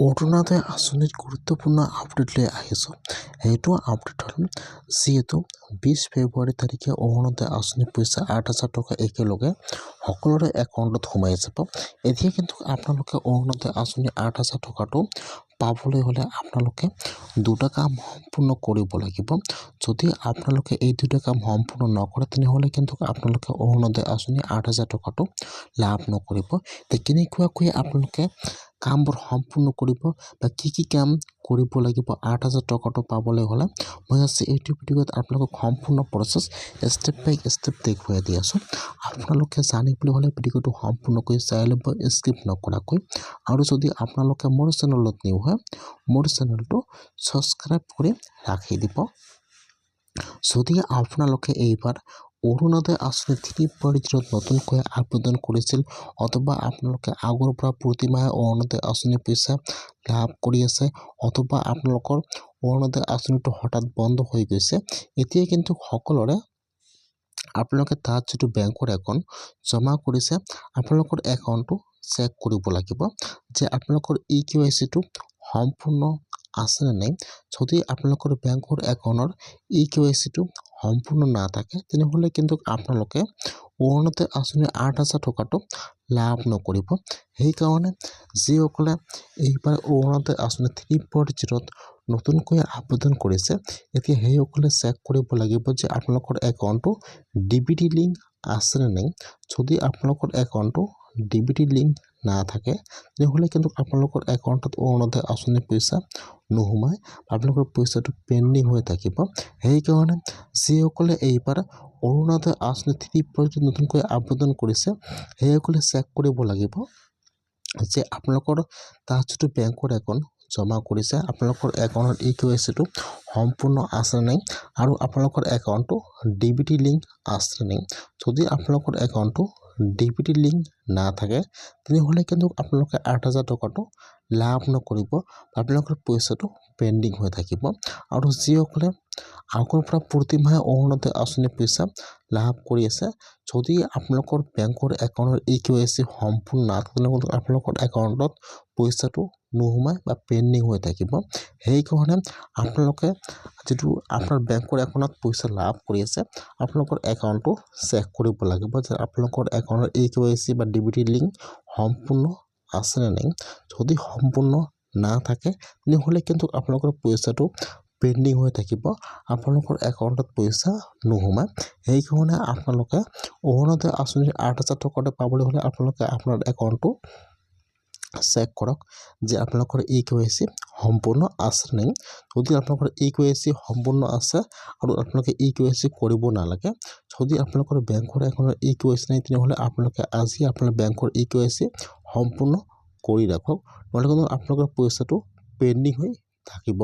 অৰুণোদয় আঁচনিত গুৰুত্বপূৰ্ণ আপডেট লৈ আহিছোঁ। সেইটো আপডেট হ'ল যিহেতু 20 ফেব্ৰুৱাৰী তাৰিখে অৰুণোদয় আঁচনিৰ পইচা 8,000 টকা একেলগে সকলোৰে একাউণ্টত সোমাই যাব। এতিয়া কিন্তু আপোনালোকে অৰুণোদয় আঁচনিৰ 8,000 টকাটো পাবলৈ হ'লে আপোনালোকে দুটা কাম সম্পূৰ্ণ কৰিব লাগিব। যদি আপোনালোকে এই দুটা কাম সম্পূৰ্ণ নকৰে তেনেহ'লে কিন্তু আপোনালোকে অৰুণোদয় আঁচনিৰ 8,000 টকাটো লাভ নকৰিব। কেনেকুৱাকৈ আপোনালোকে কামবোৰ সম্পূৰ্ণ কৰিব বা কি কাম কৰিব লাগিব 8,000 টকাটো পাবলৈ হ'লে মই আজি এইটো ভিডিঅ'ত আপোনালোকক সম্পূৰ্ণ প্ৰচেছ ষ্টেপ বাই ষ্টেপ দেখুৱাই দি আছোঁ। আপোনালোকে জানিবলৈ হ'লে ভিডিঅ'টো সম্পূৰ্ণকৈ চাই ল'ব স্কিপ নকৰাকৈ। আৰু যদি আপোনালোকে মোৰ চেনেলত নিউ হয় মোৰ চেনেলটো ছাবস্ক্ৰাইব কৰি ৰাখি দিব। যদি আপোনালোকে এইবাৰ অৰুণোদয় আঁচনি 3.0 নতুনকৈ আবেদন কৰিছিল অথবা আপোনালোকে আগৰ পৰা প্ৰতিমাহে অৰুণোদয় আঁচনিৰ পইচা লাভ কৰি আছে অথবা আপোনালোকৰ অৰুণোদয় আঁচনিটো হঠাৎ বন্ধ হৈ গৈছে, এতিয়া কিন্তু সকলোৰে আপোনালোকে তাত যিটো বেংকৰ একাউণ্ট জমা কৰিছে আপোনালোকৰ একাউণ্টটো চেক কৰিব লাগিব যে আপোনালোকৰ EKYC-টো সম্পূৰ্ণ আছে নে নাই। যদি আপোনালোকৰ বেংকৰ একাউণ্টৰ EKYC-টো সম্পূৰ্ণ নাথাকে তেনেহ'লে কিন্তু আপোনালোকে অৰুণোদয় আঁচনিৰ 8,000 টকাটো লাভ নকৰিব। সেইকাৰণে যিসকলে এইবাৰ অৰুণোদয় আঁচনি 3.0 নতুনকৈ আবেদন কৰিছে এতিয়া সেইসকলে চেক কৰিব লাগিব যে আপোনালোকৰ একাউণ্টটো DBT লিংক আছে নে নাই। যদি আপোনালোকৰ একাউণ্টটো DBT লিংক নাথাকে তেনেহ'লে কিন্তু আপোনালোকৰ একাউণ্টত অৰুণোদয় আঁচনিৰ পইচা নোসোমায়, আপোনালোকৰ পইচাটো পেণ্ডিং হৈ থাকিব। সেইকাৰণে যিসকলে এইবাৰ অৰুণোদয় আঁচনি 3.0 নতুনকৈ আবেদন কৰিছে সেইসকলে চেক কৰিব লাগিব যে আপোনালোকৰ তাত যিটো বেংকৰ একাউণ্ট জমা কৰিছে আপোনালোকৰ একাউণ্টৰ EKYC-টো সম্পূৰ্ণ আছে নাই আৰু আপোনালোকৰ একাউণ্টটো DBT লিংক আছে নাই। যদি আপোনালোকৰ একাউণ্টটো DBT লিংক নাথাকে তেনেহ'লে কিন্তু আপোনালোকে 8,000 টকাটো লাভ নকৰিব, আপোনালোকৰ পইচাটো পেণ্ডিং হৈ থাকিব। আৰু যিসকলে আগৰ পৰা প্ৰতিমাহে অৰুণোদয় আঁচনিৰ পইচা লাভ কৰি আছে যদি আপোনালোকৰ বেংকৰ একাউণ্টৰ EKYC সম্পূৰ্ণ নাথাকে তেনেহ'লে আপোনালোকৰ একাউণ্টত পইচাটো নোসোমায় বা পেণ্ডিং হৈ থাকিব। সেইকাৰণে আপোনালোকে যিটো আপোনাৰ বেংকৰ একাউণ্টত পইচা লাভ কৰি আছে আপোনালোকৰ একাউণ্টটো চেক কৰিব লাগিব যে আপোনালোকৰ একাউণ্টৰ EKYC বা DBT লিংক সম্পূৰ্ণ আছে নে নাই। যদি সম্পূৰ্ণ নাথাকে তেনেহ'লে কিন্তু আপোনালোকৰ পইচাটো পেণ্ডিং হৈ থাকিব, আপোনালোকৰ একাউণ্টত পইচা নোসোমায়। সেইকাৰণে আপোনালোকে অৰুণোদয় আঁচনিৰ 8,000 টকাটো পাবলৈ হ'লে আপোনালোকে আপোনাৰ একাউণ্টটো চেক কৰক যে আপোনালোকৰ EKYC সম্পূৰ্ণ আছে নাই। যদি আপোনালোকৰ EKYC সম্পূৰ্ণ আছে আৰু আপোনালোকে EKYC কৰিব নালাগে, যদি আপোনালোকৰ বেংকৰ একাউণ্টৰ EKYC নাই তেনেহ'লে আপোনালোকে আজি আপোনাৰ বেংকৰ EKYC সম্পূৰ্ণ কৰি ৰাখক, নহ'লে কিন্তু আপোনালোকৰ পইচাটো পেণ্ডিং হৈ থাকিব।